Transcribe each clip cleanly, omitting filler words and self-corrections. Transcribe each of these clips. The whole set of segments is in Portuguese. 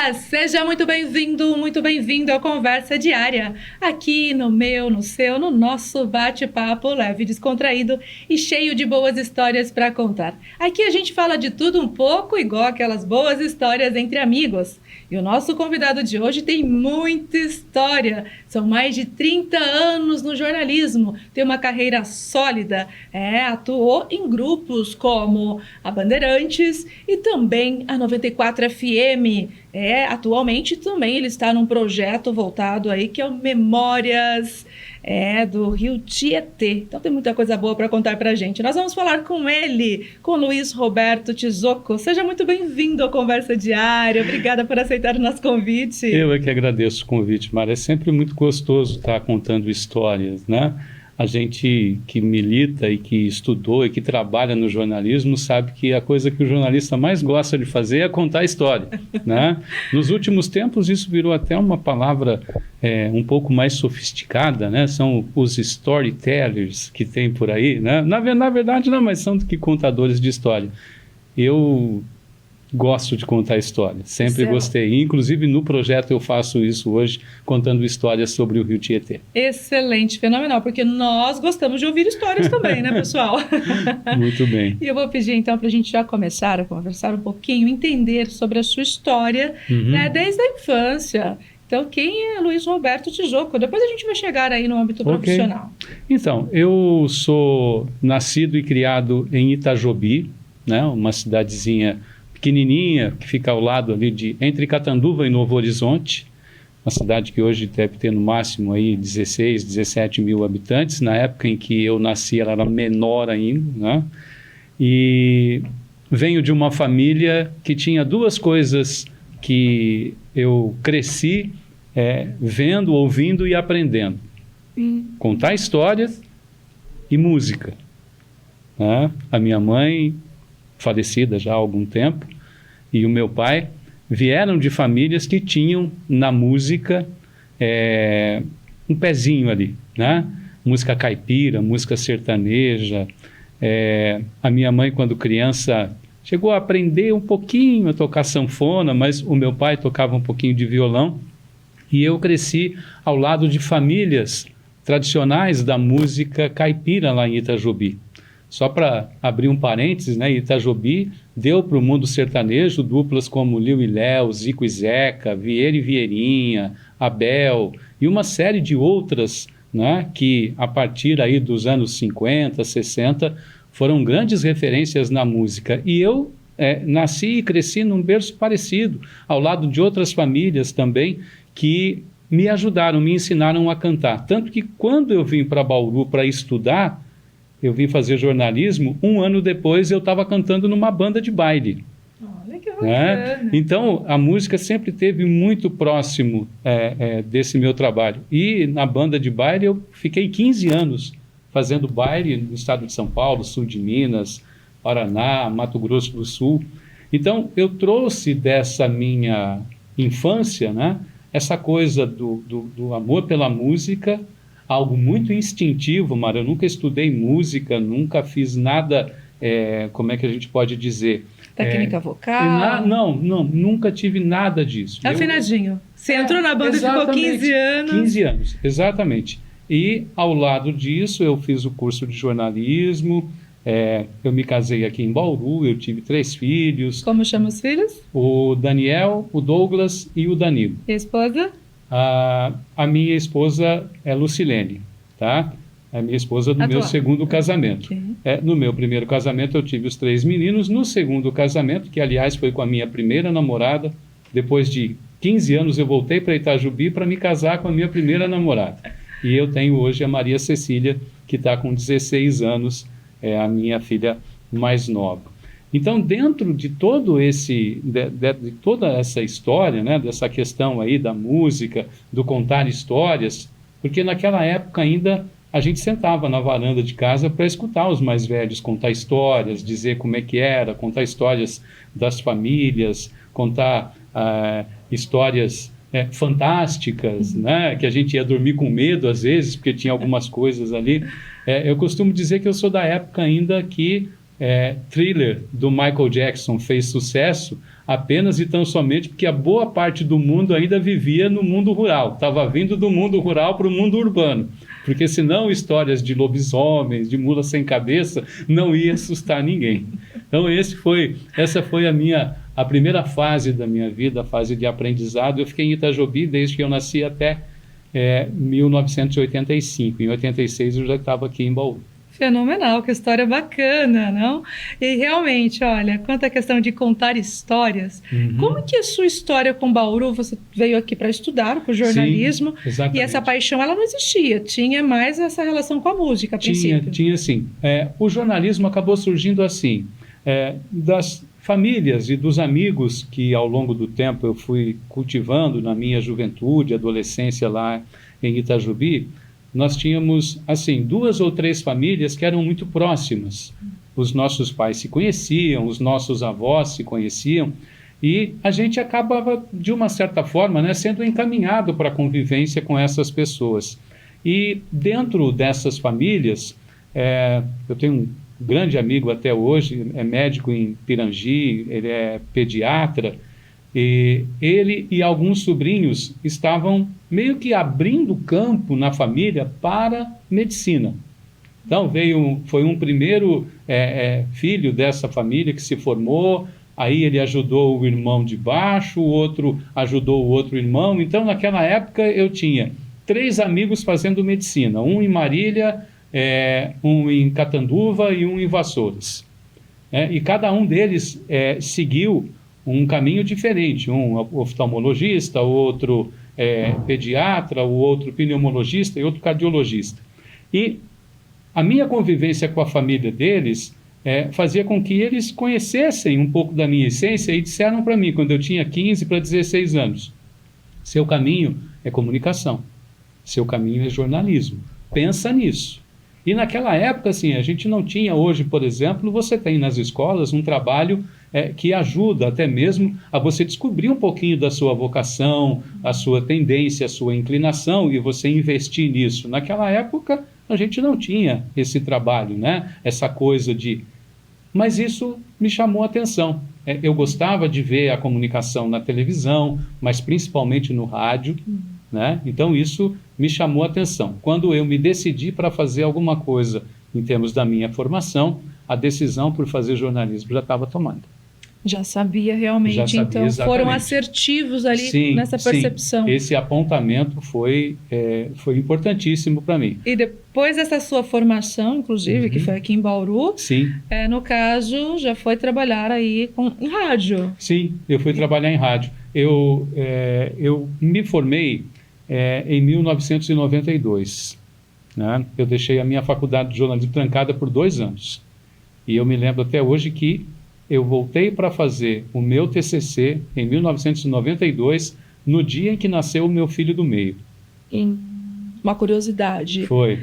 Olá, seja muito bem-vindo ao Conversa Diária. Aqui no meu, no seu, no nosso bate-papo leve, descontraído e cheio de boas histórias para contar. Aqui a gente fala de tudo um pouco, igual aquelas boas histórias entre amigos. E o nosso convidado de hoje tem muita história. São mais de 30 anos no jornalismo, tem uma carreira sólida, atuou em grupos como a Bandeirantes e também a 94 FM. Atualmente também ele está num projeto voltado aí que é o Memórias do Rio Tietê. Então tem muita coisa boa para contar para a gente. Nós vamos falar com ele, com Luiz Roberto Tizocco. Seja muito bem-vindo à Conversa Diária. Obrigada por aceitar o nosso convite. Eu é que agradeço o convite, Mara. É sempre muito gostoso estar contando histórias, né? A gente que milita e que estudou e que trabalha no jornalismo sabe que a coisa que o jornalista mais gosta de fazer é contar história, né? Nos últimos tempos isso virou até uma palavra um pouco mais sofisticada, né? São os storytellers que tem por aí, né? Na verdade não, mas são que contadores de história. Eu gosto de contar história, sempre gostei. Inclusive no projeto eu faço isso hoje, contando histórias sobre o Rio Tietê. Excelente, fenomenal, porque nós gostamos de ouvir histórias também, né, pessoal? Muito bem. E eu vou pedir então para a gente já começar a conversar um pouquinho, entender sobre a sua história, né, desde a infância. Então, quem é Luiz Roberto Tizocco? Depois a gente vai chegar aí no âmbito profissional. Então, eu sou nascido e criado em Itajobi, né, uma cidadezinha pequenininha, que fica ao lado ali entre Catanduva e Novo Horizonte, uma cidade que hoje deve ter no máximo aí 16, 17 mil habitantes. Na época em que eu nasci, ela era menor ainda, né? E venho de uma família que tinha duas coisas que eu cresci vendo, ouvindo e aprendendo. Contar histórias e música, né? A minha mãe, falecida já há algum tempo, e o meu pai vieram de famílias que tinham na música um pezinho ali, né? Música caipira, música sertaneja. A minha mãe, quando criança, chegou a aprender um pouquinho a tocar sanfona, mas o meu pai tocava um pouquinho de violão, e eu cresci ao lado de famílias tradicionais da música caipira lá em Itajobi. Só para abrir um parênteses, né, Itajobi deu para o mundo sertanejo duplas como Liu e Léo, Zico e Zeca, Vieira e Vieirinha, Abel e uma série de outras, né, que a partir aí dos anos 50, 60 foram grandes referências na música. E eu nasci e cresci num berço parecido, ao lado de outras famílias também que me ajudaram, me ensinaram a cantar. Tanto que quando eu vim para Bauru para estudar, eu vim fazer jornalismo, um ano depois eu estava cantando numa banda de baile. Olha que bacana. Então, a música sempre esteve muito próximo desse meu trabalho. E na banda de baile eu fiquei 15 anos fazendo baile no estado de São Paulo, sul de Minas, Paraná, Mato Grosso do Sul. Então, eu trouxe dessa minha infância, né, essa coisa do amor pela música, algo muito instintivo, Mara. Eu nunca estudei música, nunca fiz nada, como é que a gente pode dizer? Técnica vocal? Não, nunca tive nada disso. Afinadinho. Você entrou na banda e ficou 15 anos. 15 anos, exatamente. E, ao lado disso, eu fiz o curso de jornalismo, eu me casei aqui em Bauru, eu tive 3 filhos. Como chama os filhos? O Daniel, o Douglas e o Danilo. E a esposa? A minha esposa é Lucilene, tá? É a minha esposa do meu segundo casamento. Okay. No meu primeiro casamento eu tive os 3 meninos. No segundo casamento, que aliás foi com a minha primeira namorada, depois de 15 anos eu voltei para Itajobi para me casar com a minha primeira namorada. E eu tenho hoje a Maria Cecília, que está com 16 anos, a minha filha mais nova. Então, dentro de todo de toda essa história, né, dessa questão aí da música, do contar histórias, porque naquela época ainda a gente sentava na varanda de casa para escutar os mais velhos contar histórias, dizer como é que era, contar histórias das famílias, contar histórias fantásticas, né, que a gente ia dormir com medo às vezes, porque tinha algumas coisas ali. Eu costumo dizer que eu sou da época ainda que Thriller do Michael Jackson fez sucesso apenas e tão somente porque a boa parte do mundo ainda vivia no mundo rural, estava vindo do mundo rural para o mundo urbano, porque senão histórias de lobisomens, de mula sem cabeça, não ia assustar ninguém. Então essa foi a primeira fase da minha vida, a fase de aprendizado. Eu fiquei em Itajobi desde que eu nasci até 1985. Em 86 eu já estava aqui em Bauru. Fenomenal, que história bacana, não? E realmente, olha, quanto à questão de contar histórias, como que a sua história com Bauru, você veio aqui para estudar, para o jornalismo, sim, exatamente. E essa paixão, ela não existia, tinha mais essa relação com a música, a princípio. Tinha sim. O jornalismo acabou surgindo assim, das famílias e dos amigos que ao longo do tempo eu fui cultivando na minha juventude, adolescência lá em Itajobi. Nós tínhamos, assim, 2 ou 3 famílias que eram muito próximas. Os nossos pais se conheciam, os nossos avós se conheciam, e a gente acabava, de uma certa forma, né, sendo encaminhado para a convivência com essas pessoas. E dentro dessas famílias, eu tenho um grande amigo até hoje, é médico em Pirangi, ele é pediatra, e ele e alguns sobrinhos estavam meio que abrindo campo na família para medicina. Então foi um primeiro filho dessa família que se formou, aí ele ajudou o irmão de baixo, o outro ajudou o outro irmão. Então naquela época eu tinha 3 amigos fazendo medicina, um em Marília, um em Catanduva e um em Vassouras. E cada um deles seguiu um caminho diferente, um oftalmologista, outro pediatra, o outro pneumologista e outro cardiologista. E a minha convivência com a família deles fazia com que eles conhecessem um pouco da minha essência e disseram para mim, quando eu tinha 15 para 16 anos, seu caminho é comunicação, seu caminho é jornalismo, pensa nisso. E naquela época, assim, a gente não tinha hoje, por exemplo, você tem nas escolas um trabalho que ajuda até mesmo a você descobrir um pouquinho da sua vocação, a sua tendência, a sua inclinação e você investir nisso. Naquela época, a gente não tinha esse trabalho, né? Essa coisa de... Mas isso me chamou a atenção. Eu gostava de ver a comunicação na televisão, mas principalmente no rádio, né? Então isso me chamou a atenção. Quando eu me decidi para fazer alguma coisa em termos da minha formação, a decisão por fazer jornalismo já estava tomada. Já sabia realmente, já sabia, então exatamente. Foram assertivos ali sim, nessa percepção. Sim. Esse apontamento foi importantíssimo para mim. E depois dessa sua formação, inclusive, que foi aqui em Bauru, sim. No caso, já foi trabalhar aí em rádio. Sim, eu fui trabalhar em rádio. Eu me formei em 1992. Né? Eu deixei a minha faculdade de jornalismo trancada por 2 anos. E eu me lembro até hoje que eu voltei para fazer o meu TCC em 1992, no dia em que nasceu o meu filho do meio. Uma curiosidade. Foi.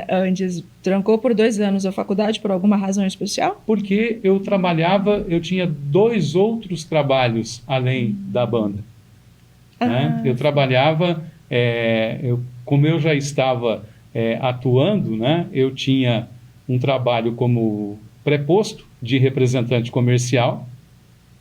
Antes, trancou por 2 anos a faculdade por alguma razão especial? Porque eu tinha 2 outros trabalhos além da banda. Né? Eu trabalhava, como eu já estava atuando, né? Eu tinha um trabalho como preposto de representante comercial,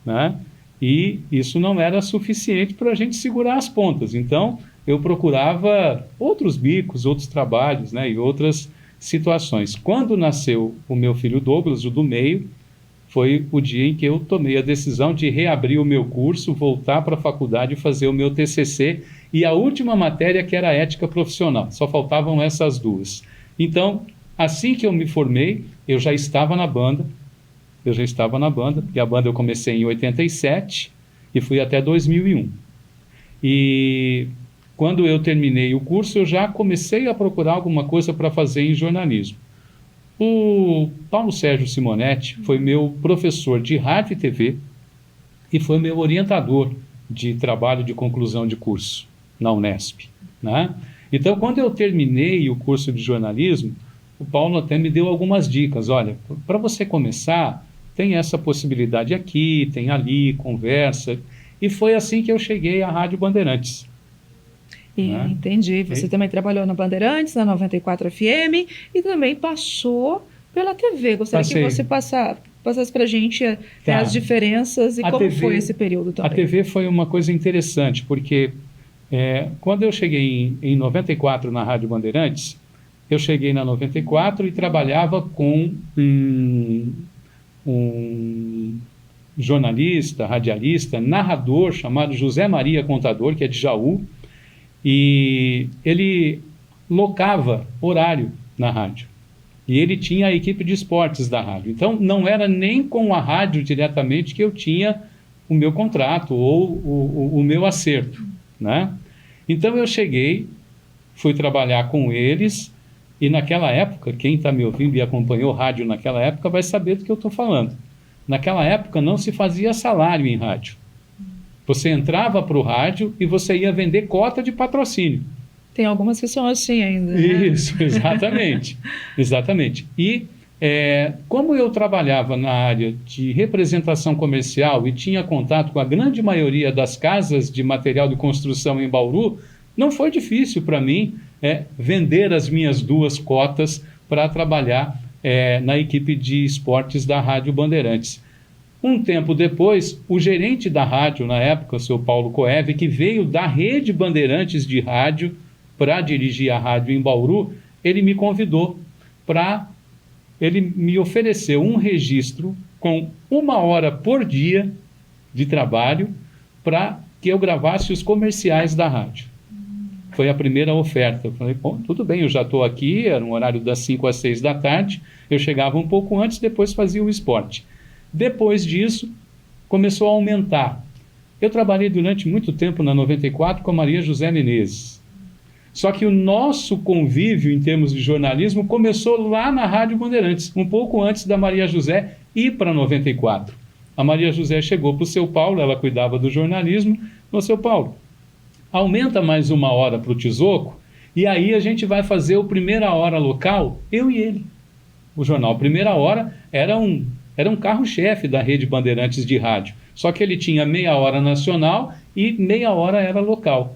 né? E isso não era suficiente para a gente segurar as pontas. Então, eu procurava outros bicos, outros trabalhos, né? E outras situações. Quando nasceu o meu filho Douglas, o do meio, foi o dia em que eu tomei a decisão de reabrir o meu curso, voltar para a faculdade e fazer o meu TCC, e a última matéria que era ética profissional. Só faltavam essas 2. Então, assim que eu me formei, eu já estava na banda, e a banda eu comecei em 87 e fui até 2001. E quando eu terminei o curso, eu já comecei a procurar alguma coisa para fazer em jornalismo. O Paulo Sérgio Simonetti foi meu professor de rádio e TV e foi meu orientador de trabalho de conclusão de curso na Unesp. Né? Então, quando eu terminei o curso de jornalismo, o Paulo até me deu algumas dicas. Olha, para você começar, tem essa possibilidade aqui, tem ali, conversa. E foi assim que eu cheguei à Rádio Bandeirantes. Entendi. Você também trabalhou na Bandeirantes, na 94 FM, e também passou pela TV. Gostaria que você passasse para a gente as diferenças e como foi esse período também. A TV foi uma coisa interessante, porque quando eu cheguei em 94 na Rádio Bandeirantes, eu cheguei na 94 e trabalhava com um jornalista, radialista, narrador chamado José Maria Contador, que é de Jaú, e ele locava horário na rádio. E ele tinha a equipe de esportes da rádio. Então, não era nem com a rádio diretamente que eu tinha o meu contrato ou o meu acerto, né? Então, eu cheguei, fui trabalhar com eles, e naquela época, quem está me ouvindo e acompanhou rádio naquela época vai saber do que eu estou falando. Naquela época, não se fazia salário em rádio. Você entrava para o rádio e você ia vender cota de patrocínio. Tem algumas que são assim ainda, né? Isso, exatamente. Exatamente. E como eu trabalhava na área de representação comercial e tinha contato com a grande maioria das casas de material de construção em Bauru, não foi difícil para mim vender as minhas 2 cotas para trabalhar na equipe de esportes da Rádio Bandeirantes. Um tempo depois, o gerente da rádio, na época, o seu Paulo Coeve, que veio da Rede Bandeirantes de rádio para dirigir a rádio em Bauru, ele me convidou ele me ofereceu um registro com 1 hora por dia de trabalho para que eu gravasse os comerciais da rádio. Foi a primeira oferta. Eu falei, bom, tudo bem, eu já estou aqui, era um horário das 5 às 6 da tarde, eu chegava um pouco antes, depois fazia o esporte. Depois disso, começou a aumentar. Eu trabalhei durante muito tempo na 94 com a Maria José Menezes. Só que o nosso convívio em termos de jornalismo começou lá na Rádio Bandeirantes, um pouco antes da Maria José ir para 94. A Maria José chegou para o seu Paulo, ela cuidava do jornalismo, falou, seu Paulo, aumenta mais 1 hora para o Tizoco, e aí a gente vai fazer o Primeira Hora local, eu e ele. O jornal Primeira Hora era um carro-chefe da Rede Bandeirantes de rádio, só que ele tinha meia hora nacional e meia hora era local.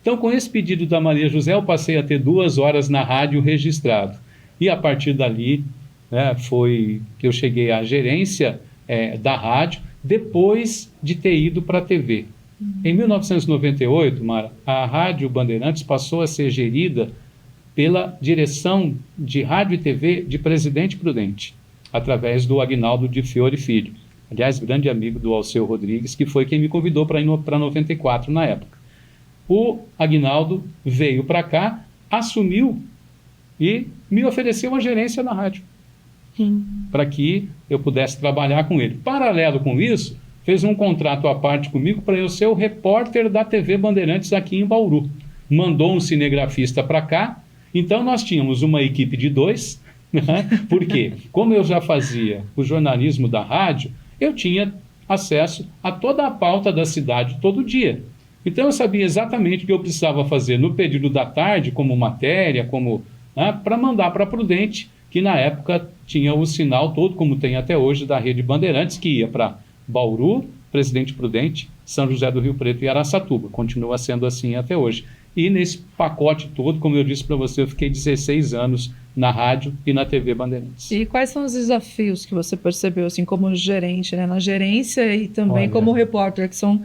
Então, com esse pedido da Maria José, eu passei a ter 2 horas na rádio registrado. E a partir dali, foi que eu cheguei à gerência da rádio, depois de ter ido para a TV. Em 1998, Mara, a Rádio Bandeirantes passou a ser gerida pela direção de rádio e TV de Presidente Prudente, através do Aguinaldo de Fiore Filho. Aliás, grande amigo do Alceu Rodrigues, que foi quem me convidou para ir para 94 na época. O Aguinaldo veio para cá, assumiu e me ofereceu uma gerência na rádio, para que eu pudesse trabalhar com ele. Paralelo com isso, fez um contrato à parte comigo para eu ser o repórter da TV Bandeirantes aqui em Bauru. Mandou um cinegrafista para cá, então nós tínhamos uma equipe de 2, porque como eu já fazia o jornalismo da rádio, eu tinha acesso a toda a pauta da cidade todo dia. Então eu sabia exatamente o que eu precisava fazer no período da tarde, como matéria, para mandar para Prudente, que na época tinha o sinal todo, como tem até hoje, da Rede Bandeirantes, que ia para Bauru, Presidente Prudente, São José do Rio Preto e Araçatuba. Continua sendo assim até hoje. E nesse pacote todo, como eu disse para você, eu fiquei 16 anos na rádio e na TV Bandeirantes. E quais são os desafios que você percebeu assim, como gerente, na gerência e também como repórter, que são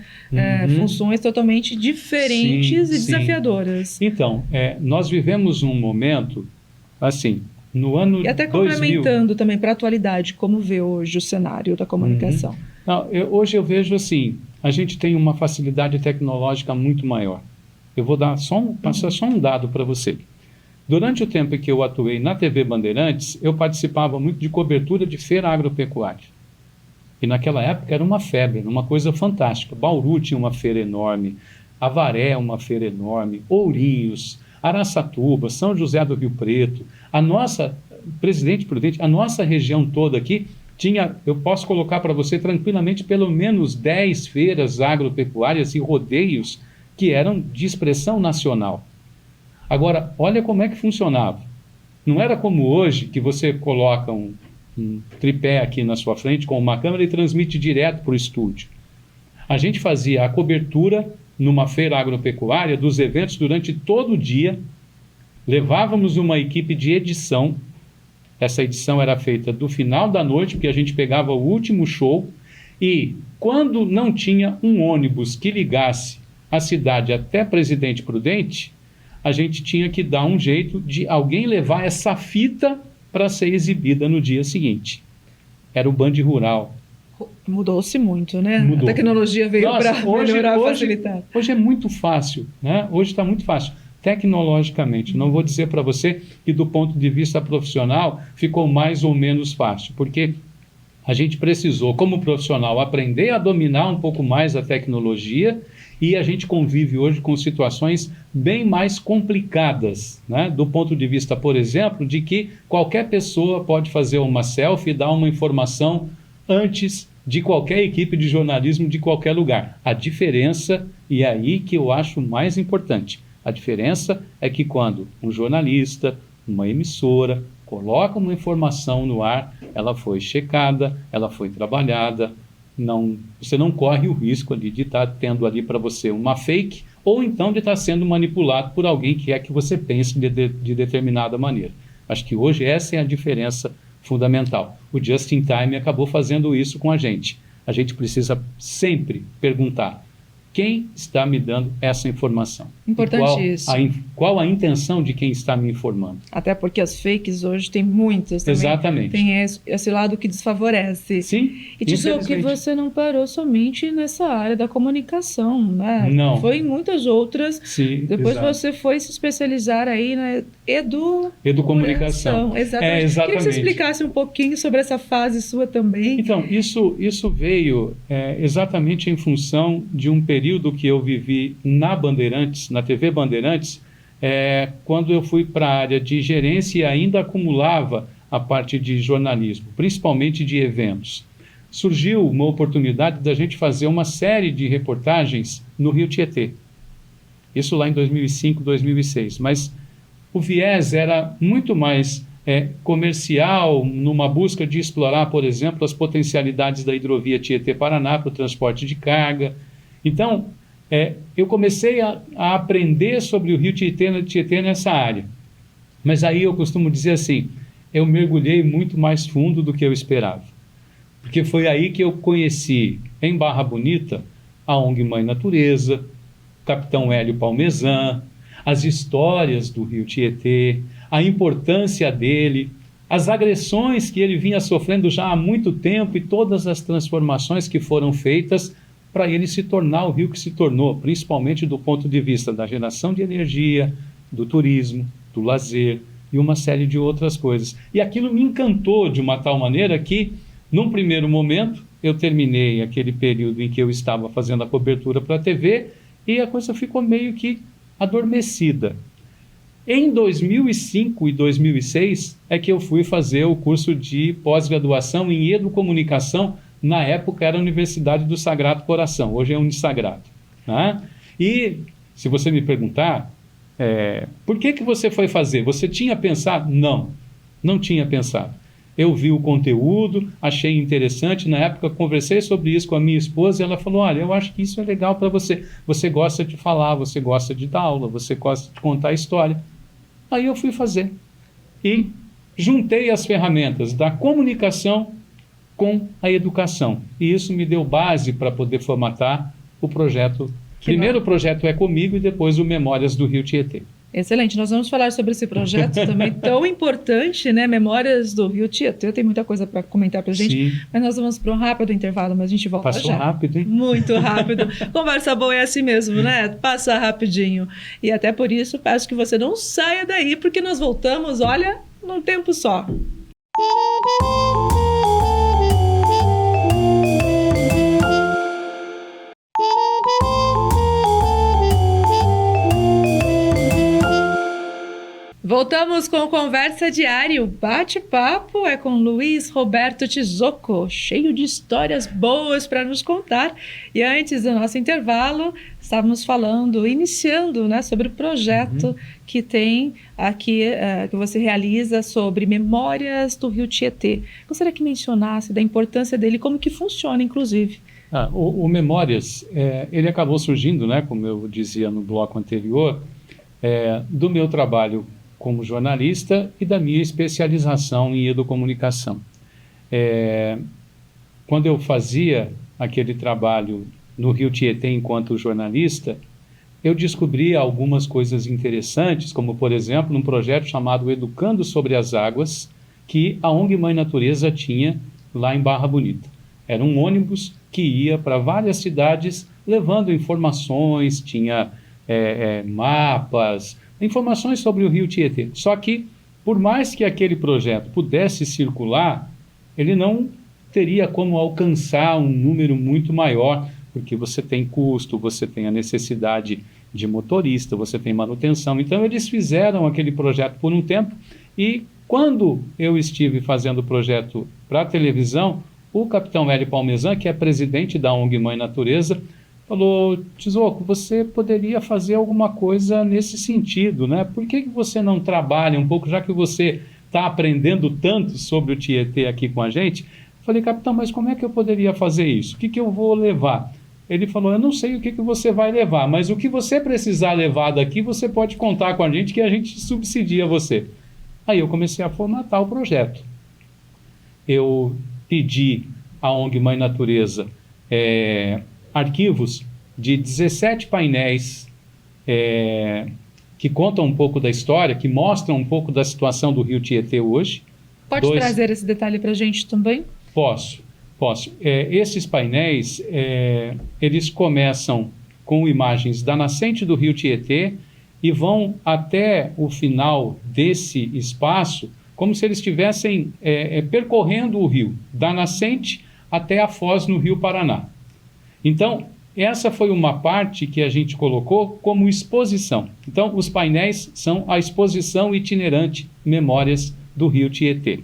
funções totalmente diferentes e desafiadoras? Então, nós vivemos um momento, assim, no ano 2000... E até complementando também para a atualidade, como vê hoje o cenário da comunicação? Não, hoje eu vejo assim, a gente tem uma facilidade tecnológica muito maior. Eu vou passar só um dado para você. Durante o tempo em que eu atuei na TV Bandeirantes, eu participava muito de cobertura de feira agropecuária. E naquela época era uma febre, uma coisa fantástica. Bauru tinha uma feira enorme, Avaré uma feira enorme, Ourinhos, Araçatuba, São José do Rio Preto. A nossa, Presidente Prudente, a nossa região toda aqui tinha, eu posso colocar para você tranquilamente, pelo menos 10 feiras agropecuárias e rodeios que eram de expressão nacional. Agora, olha como é que funcionava. Não era como hoje, que você coloca um tripé aqui na sua frente com uma câmera e transmite direto para o estúdio. A gente fazia a cobertura numa feira agropecuária dos eventos durante todo o dia, levávamos uma equipe de edição Essa edição era feita do final da noite, porque a gente pegava o último show, e quando não tinha um ônibus que ligasse a cidade até Presidente Prudente, a gente tinha que dar um jeito de alguém levar essa fita para ser exibida no dia seguinte. Era o Band Rural. Mudou-se muito, né? Mudou. A tecnologia veio para melhorar, facilitar. Hoje é muito fácil, né? Hoje está muito fácil, tecnologicamente. Não vou dizer para você que do ponto de vista profissional ficou mais ou menos fácil, porque a gente precisou, como profissional, aprender a dominar um pouco mais a tecnologia, e a gente convive hoje com situações bem mais complicadas, né? Do ponto de vista, por exemplo, de que qualquer pessoa pode fazer uma selfie e dar uma informação antes de qualquer equipe de jornalismo de qualquer lugar. A diferença, e é aí que eu acho mais importante, a diferença é que quando um jornalista, uma emissora, coloca uma informação no ar, ela foi checada, ela foi trabalhada, você não corre o risco ali de estar tendo ali para você uma fake, ou então de estar sendo manipulado por alguém que quer que você pense de determinada maneira. Acho que hoje essa é a diferença fundamental. O Just in Time acabou fazendo isso com a gente. A gente precisa sempre perguntar: quem está me dando essa informação? Importante isso. Qual a intenção de quem está me informando? Até porque as fakes hoje tem muitas também. Exatamente. Tem esse lado que desfavorece. Sim. E dizer que você não parou somente nessa área da comunicação, né? Não. Foi em muitas outras. Sim, depois exato. Você foi se especializar aí na educomunicação. Exatamente. Exatamente. Queria que você explicasse um pouquinho sobre essa fase sua também. Então, isso veio exatamente em função de um período que eu vivi na Bandeirantes, na TV Bandeirantes, quando eu fui para a área de gerência e ainda acumulava a parte de jornalismo, principalmente de eventos. Surgiu uma oportunidade da gente fazer uma série de reportagens no Rio Tietê. Isso lá em 2005, 2006. Mas o viés era muito mais comercial, numa busca de explorar, por exemplo, as potencialidades da hidrovia Tietê-Paraná para o transporte de carga. Então, eu comecei a aprender sobre o Rio Tietê nessa área. Mas aí eu costumo dizer assim, eu mergulhei muito mais fundo do que eu esperava. Porque foi aí que eu conheci, em Barra Bonita, a ONG Mãe Natureza, o Capitão Hélio Palmesan, as histórias do Rio Tietê, a importância dele, as agressões que ele vinha sofrendo já há muito tempo e todas as transformações que foram feitas para ele se tornar o rio que se tornou, principalmente do ponto de vista da geração de energia, do turismo, do lazer e uma série de outras coisas. E aquilo me encantou de uma tal maneira que, num primeiro momento, eu terminei aquele período em que eu estava fazendo a cobertura para a TV e a coisa ficou meio que adormecida. Em 2005 e 2006 é que eu fui fazer o curso de pós-graduação em educomunicação. Na época era a Universidade do Sagrado Coração, hoje é Unisagrado. Né? E se você me perguntar, por que você foi fazer? Você tinha pensado? Não tinha pensado. Eu vi o conteúdo, achei interessante, na época conversei sobre isso com a minha esposa e ela falou, olha, eu acho que isso é legal para você. Você gosta de falar, você gosta de dar aula, você gosta de contar a história. Aí eu fui fazer. E juntei as ferramentas da comunicação com a educação. E isso me deu base para poder formatar o projeto. Primeiro o projeto É Comigo e depois o Memórias do Rio Tietê. Excelente, nós vamos falar sobre esse projeto também tão importante, né? Memórias do Rio Tietê. Tem muita coisa para comentar para a gente, Sim. Mas nós vamos para um rápido intervalo, mas a gente volta Passou já. rápido, hein? Muito rápido. Conversa boa é assim mesmo, né? Passa rapidinho. E até por isso, peço que você não saia daí, porque nós voltamos, olha, num tempo só. Voltamos com Conversa Diária. O bate-papo é com Luiz Roberto Tizocco, cheio de histórias boas para nos contar. E antes do nosso intervalo, estávamos iniciando, né, sobre o projeto que tem aqui, que você realiza sobre Memórias do Rio Tietê. Gostaria que mencionasse da importância dele, como que funciona, inclusive. O Memórias, ele acabou surgindo, né, como eu dizia no bloco anterior, do meu trabalho como jornalista e da minha especialização em educomunicação. Quando eu fazia aquele trabalho no Rio Tietê enquanto jornalista, eu descobri algumas coisas interessantes, como, por exemplo, um projeto chamado Educando sobre as Águas, que a ONG Mãe Natureza tinha lá em Barra Bonita. Era um ônibus que ia para várias cidades levando informações, tinha mapas, informações sobre o Rio Tietê. Só que, por mais que aquele projeto pudesse circular, ele não teria como alcançar um número muito maior, porque você tem custo, você tem a necessidade de motorista, você tem manutenção. Então, eles fizeram aquele projeto por um tempo e, quando eu estive fazendo o projeto para a televisão, o capitão Hélio Palmesan, que é presidente da ONG Mãe Natureza, falou: Tizocco, você poderia fazer alguma coisa nesse sentido, né? Por que você não trabalha um pouco, já que você está aprendendo tanto sobre o Tietê aqui com a gente? Eu falei: capitão, mas como é que eu poderia fazer isso? O que eu vou levar? Ele falou: eu não sei o que você vai levar, mas o que você precisar levar daqui, você pode contar com a gente, que a gente subsidia você. Aí eu comecei a formatar o projeto. Eu pedi à ONG Mãe Natureza arquivos de 17 painéis que contam um pouco da história, que mostram um pouco da situação do Rio Tietê hoje. Pode trazer esse detalhe para a gente também? Posso. Esses painéis, eles começam com imagens da nascente do Rio Tietê e vão até o final desse espaço, como se eles estivessem percorrendo o rio, da nascente até a foz no Rio Paraná. Então, essa foi uma parte que a gente colocou como exposição. Então, os painéis são a exposição itinerante Memórias do Rio Tietê.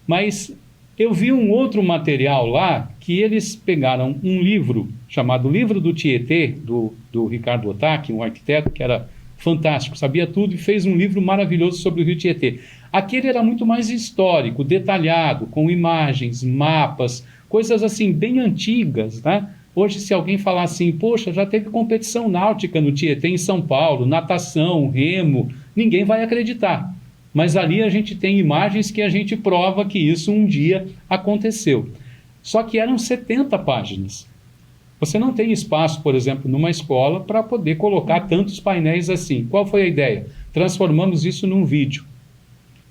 Mas eu vi um outro material lá, que eles pegaram um livro chamado Livro do Tietê, do Ricardo Otaki, um arquiteto que era fantástico, sabia tudo, e fez um livro maravilhoso sobre o Rio Tietê. Aquele era muito mais histórico, detalhado, com imagens, mapas, coisas assim bem antigas, né? Hoje, se alguém falar assim: poxa, já teve competição náutica no Tietê em São Paulo, natação, remo, ninguém vai acreditar. Mas ali a gente tem imagens que a gente prova que isso um dia aconteceu. Só que eram 70 páginas. Você não tem espaço, por exemplo, numa escola para poder colocar tantos painéis assim. Qual foi a ideia? Transformamos isso num vídeo.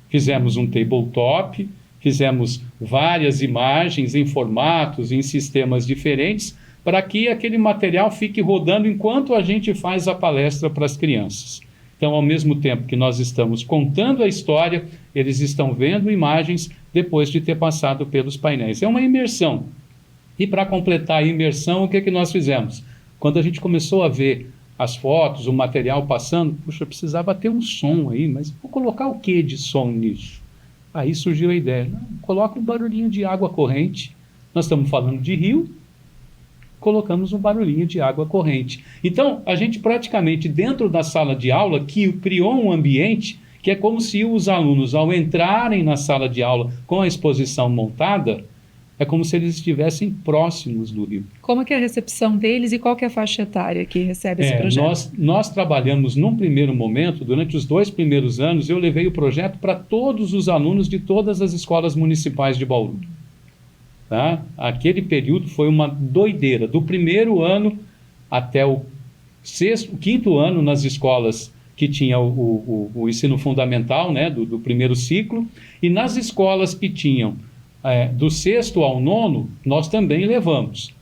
Fizemos um tabletop, fizemos várias imagens em formatos, em sistemas diferentes, para que aquele material fique rodando enquanto a gente faz a palestra para as crianças. Então, ao mesmo tempo que nós estamos contando a história, eles estão vendo imagens depois de ter passado pelos painéis. É uma imersão. E para completar a imersão, o que nós fizemos? Quando a gente começou a ver as fotos, o material passando, puxa, precisava ter um som aí, mas vou colocar o que de som nisso? Aí surgiu a ideia: não, coloca um barulhinho de água corrente. Nós estamos falando de rio, colocamos um barulhinho de água corrente. Então, a gente praticamente, dentro da sala de aula, que criou um ambiente que é como se os alunos, ao entrarem na sala de aula com a exposição montada, é como se eles estivessem próximos do rio. Como que é a recepção deles e qual que é a faixa etária que recebe esse projeto? Nós trabalhamos num primeiro momento, durante os 2 primeiros anos, eu levei o projeto para todos os alunos de todas as escolas municipais de Bauru. Tá? Aquele período foi uma doideira, do primeiro ano até o 5º ano nas escolas que tinha o ensino fundamental, né, do primeiro ciclo, e nas escolas que tinham do 6º ao 9º, nós também levamos.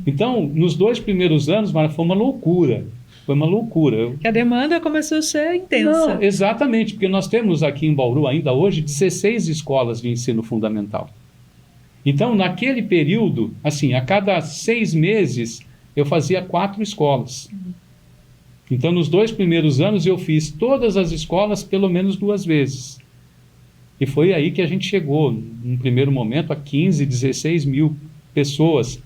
Então, nos 2 primeiros anos, foi uma loucura. Foi uma loucura. A demanda começou a ser intensa. Não, exatamente, porque nós temos aqui em Bauru, ainda hoje, 16 escolas de ensino fundamental. Então, naquele período, assim, a cada 6 meses, eu fazia 4 escolas. Então, nos 2 primeiros anos, eu fiz todas as escolas pelo menos 2 vezes. E foi aí que a gente chegou, num primeiro momento, a 15, 16 mil pessoas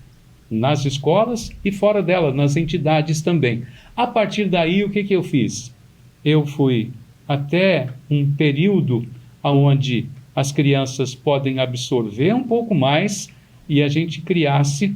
nas escolas e fora delas, nas entidades também. A partir daí, o que eu fiz? Eu fui até um período onde as crianças podem absorver um pouco mais e a gente criasse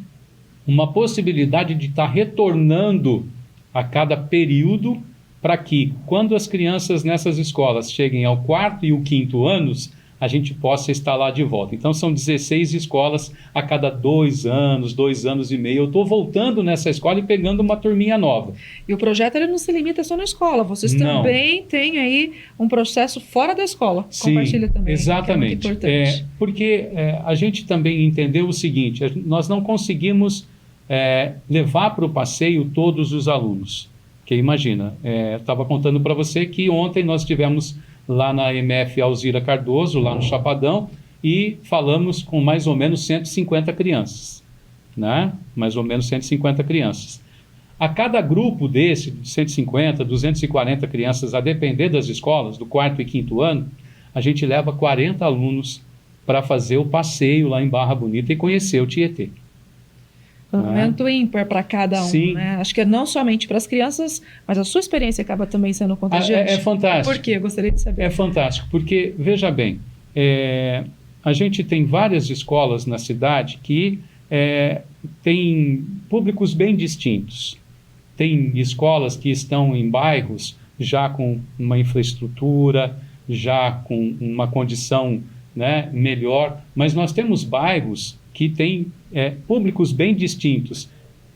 uma possibilidade de estar retornando a cada período para que, quando as crianças nessas escolas cheguem ao 4º e o 5º anos, a gente possa estar lá de volta. Então, são 16 escolas a cada 2 anos, 2 anos e meio. Eu estou voltando nessa escola e pegando uma turminha nova. E o projeto ele não se limita só na escola. Vocês também têm aí um processo fora da escola. Sim, compartilha também. Exatamente. Que é muito importante. Porque a gente também entendeu o seguinte, nós não conseguimos levar para o passeio todos os alunos. Porque imagina, estava contando para você que ontem nós tivemos lá na MF Alzira Cardoso, lá no Chapadão, e falamos com mais ou menos 150 crianças, né? Mais ou menos 150 crianças. A cada grupo desse, de 150, 240 crianças, a depender das escolas, do 4º e 5º ano, a gente leva 40 alunos para fazer o passeio lá em Barra Bonita e conhecer o Tietê. Um momento ímpar para cada um, Sim. Né? Acho que é não somente para as crianças, mas a sua experiência acaba também sendo contagiante. É fantástico. Por quê? Eu gostaria de saber. É fantástico, porque, veja bem, a gente tem várias escolas na cidade que têm públicos bem distintos. Tem escolas que estão em bairros já com uma infraestrutura, já com uma condição, né, melhor, mas nós temos bairros que têm públicos bem distintos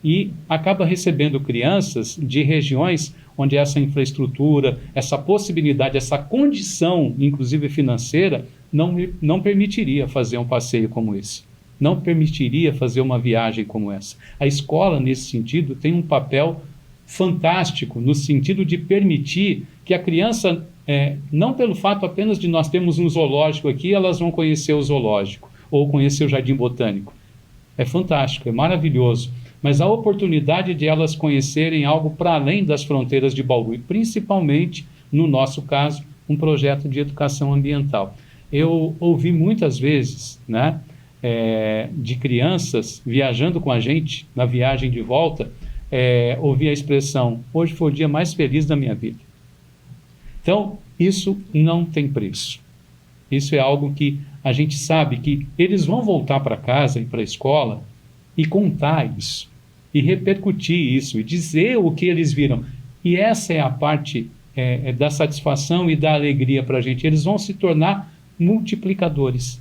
e acaba recebendo crianças de regiões onde essa infraestrutura, essa possibilidade, essa condição, inclusive financeira, não permitiria fazer um passeio como esse. Não permitiria fazer uma viagem como essa. A escola, nesse sentido, tem um papel fantástico no sentido de permitir que a criança, não pelo fato apenas de nós termos um zoológico aqui, elas vão conhecer o zoológico ou conhecer o jardim botânico. É fantástico, é maravilhoso, mas a oportunidade de elas conhecerem algo para além das fronteiras de Bauru, e principalmente, no nosso caso, um projeto de educação ambiental. Eu ouvi muitas vezes, né, de crianças viajando com a gente, na viagem de volta, ouvi a expressão, hoje foi o dia mais feliz da minha vida. Então, isso não tem preço. Isso é algo que a gente sabe que eles vão voltar para casa e para a escola e contar isso, e repercutir isso, e dizer o que eles viram. E essa é a parte da satisfação e da alegria para a gente. Eles vão se tornar multiplicadores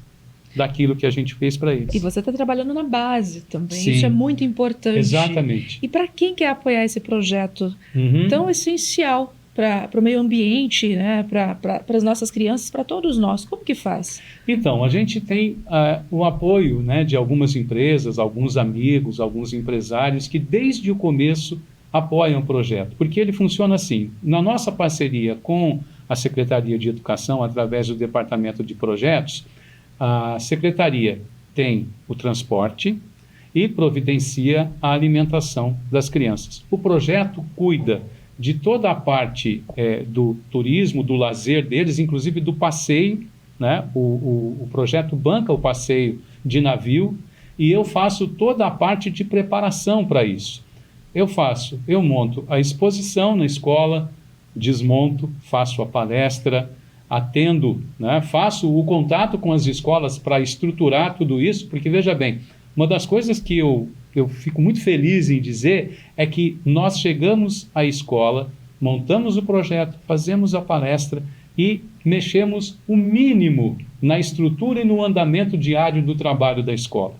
daquilo que a gente fez para eles. E você está trabalhando na base também. Sim, isso é muito importante. Exatamente. E para quem quer apoiar esse projeto tão essencial para o meio ambiente, né, para as nossas crianças, para todos nós, como que faz? Então, a gente tem o apoio, né, de algumas empresas, alguns amigos, alguns empresários que desde o começo apoiam o projeto, porque ele funciona assim. Na nossa parceria com a Secretaria de Educação, através do Departamento de Projetos, a Secretaria tem o transporte e providencia a alimentação das crianças. O projeto cuida de toda a parte do turismo, do lazer deles, inclusive do passeio, né? O projeto banca o passeio de navio e eu faço toda a parte de preparação para isso. Eu monto a exposição na escola, desmonto, faço a palestra, atendo, né? Faço o contato com as escolas para estruturar tudo isso, porque veja bem, uma das coisas que eu fico muito feliz em dizer é que nós chegamos à escola, montamos o projeto, fazemos a palestra e mexemos o mínimo na estrutura e no andamento diário do trabalho da escola.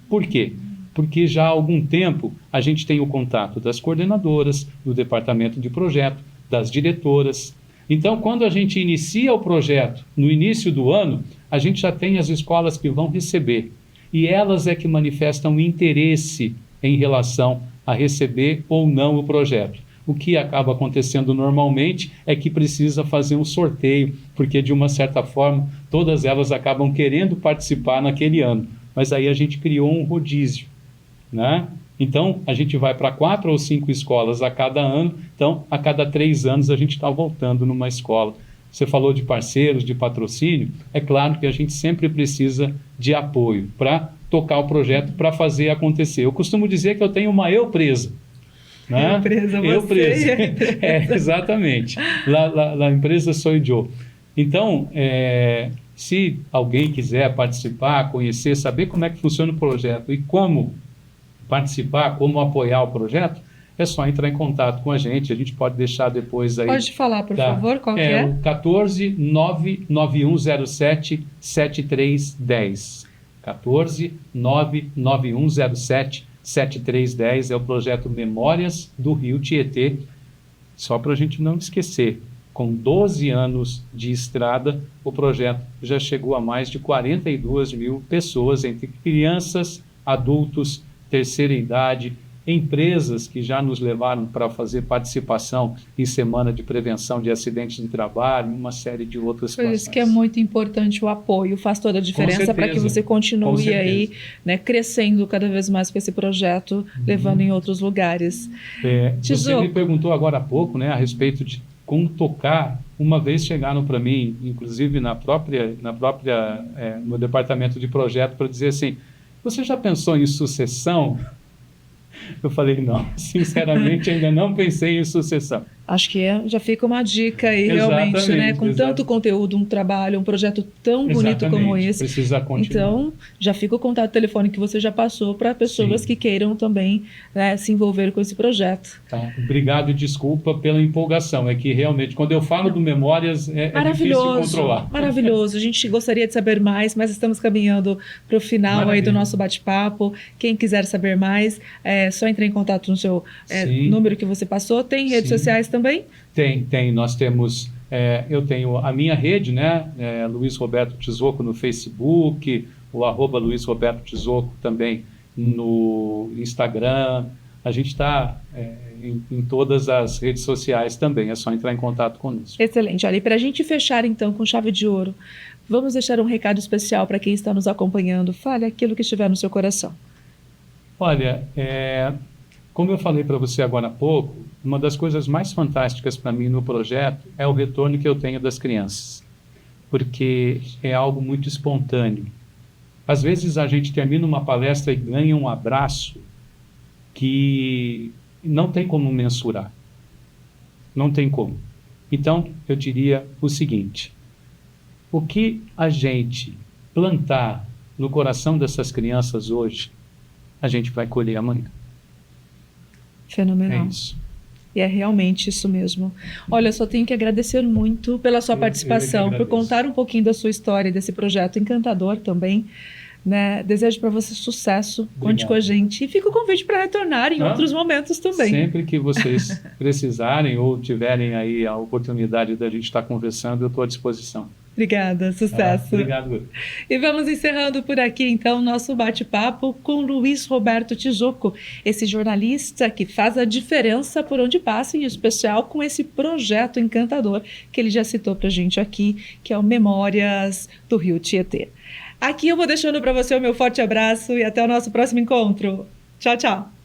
Por quê? Porque já há algum tempo a gente tem o contato das coordenadoras, do departamento de projeto, das diretoras. Então, quando a gente inicia o projeto no início do ano, a gente já tem as escolas que vão receber. E elas é que manifestam interesse em relação a receber ou não o projeto. O que acaba acontecendo normalmente é que precisa fazer um sorteio, porque de uma certa forma todas elas acabam querendo participar naquele ano. Mas aí a gente criou um rodízio, né? Então, a gente vai para 4 ou 5 escolas a cada ano, então a cada 3 anos a gente está voltando numa escola. Você falou de parceiros, de patrocínio, é claro que a gente sempre precisa de apoio para tocar o projeto, para fazer acontecer. Eu costumo dizer que eu tenho uma eu presa. Né? Eu presa. Exatamente. La empresa sou eu. Então, se alguém quiser participar, conhecer, saber como é que funciona o projeto e como participar, como apoiar o projeto, é só entrar em contato com a gente pode deixar depois aí. Pode falar, por favor, qual que é? É o 14 99107 7310. 14 99107 7310 é o projeto Memórias do Rio Tietê. Só para a gente não esquecer, com 12 anos de estrada, o projeto já chegou a mais de 42 mil pessoas, entre crianças, adultos, terceira idade, empresas que já nos levaram para fazer participação em semana de prevenção de acidentes de trabalho, uma série de outras Por situações. isso que é muito importante o apoio, faz toda a diferença para que você continue aí, né, crescendo cada vez mais com esse projeto, levando em outros lugares. Você me perguntou agora há pouco, né, a respeito de como tocar. Uma vez chegaram para mim, inclusive no departamento de projeto, para dizer assim: você já pensou em sucessão? Eu falei, não, sinceramente ainda não pensei em sucessão. Acho que já fica uma dica aí, realmente, né? Com tanto conteúdo, um trabalho, um projeto tão bonito como esse. Precisa continuar. Então, já fica o contato telefônico que você já passou para pessoas que queiram também, né, se envolver com esse projeto. Tá. Obrigado e desculpa pela empolgação. É que realmente, quando eu falo do Memórias, é difícil de controlar. Maravilhoso. A gente gostaria de saber mais, mas estamos caminhando para o final aí do nosso bate-papo. Quem quiser saber mais, é só entrar em contato no seu número que você passou. Tem redes sociais também? Tem. Nós temos, eu tenho a minha rede, né? Luiz Roberto Tizocco no Facebook, o @Luiz Roberto Tizocco também no Instagram. A gente está em todas as redes sociais também, é só entrar em contato conosco. Excelente. Olha, e para a gente fechar então com chave de ouro, vamos deixar um recado especial para quem está nos acompanhando. Fale aquilo que estiver no seu coração. Olha, como eu falei para você agora há pouco, uma das coisas mais fantásticas para mim no projeto é o retorno que eu tenho das crianças, porque é algo muito espontâneo. Às vezes a gente termina uma palestra e ganha um abraço que não tem como mensurar. Não tem como. Então, eu diria o seguinte: o que a gente plantar no coração dessas crianças hoje, a gente vai colher amanhã. Fenomenal. É isso. E é realmente isso mesmo. Olha, eu só tenho que agradecer muito pela sua participação, por contar um pouquinho da sua história, desse projeto encantador também. Né? Desejo para você sucesso, conte com a gente. E fica o convite para retornar em outros momentos também. Sempre que vocês precisarem ou tiverem aí a oportunidade da gente estar conversando, eu estou à disposição. Obrigada, sucesso. Obrigado. E vamos encerrando por aqui, então, nosso bate-papo com Luiz Roberto Tizocco, esse jornalista que faz a diferença por onde passa, em especial com esse projeto encantador que ele já citou para a gente aqui, que é o Memórias do Rio Tietê. Aqui eu vou deixando para você o meu forte abraço e até o nosso próximo encontro. Tchau, tchau.